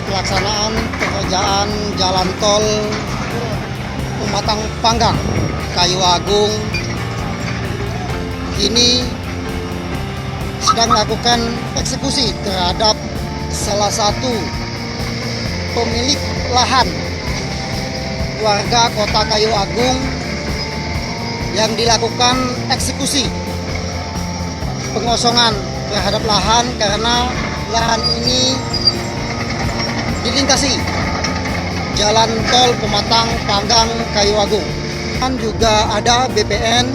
Pelaksanaan pekerjaan jalan tol Pematang Panggang Kayu Agung ini sedang melakukan eksekusi terhadap salah satu pemilik lahan warga Kota Kayu Agung yang dilakukan eksekusi pengosongan terhadap lahan karena lahan ini dilintasi jalan tol Pematang Panggang Kayu Agung. Dan juga ada BPN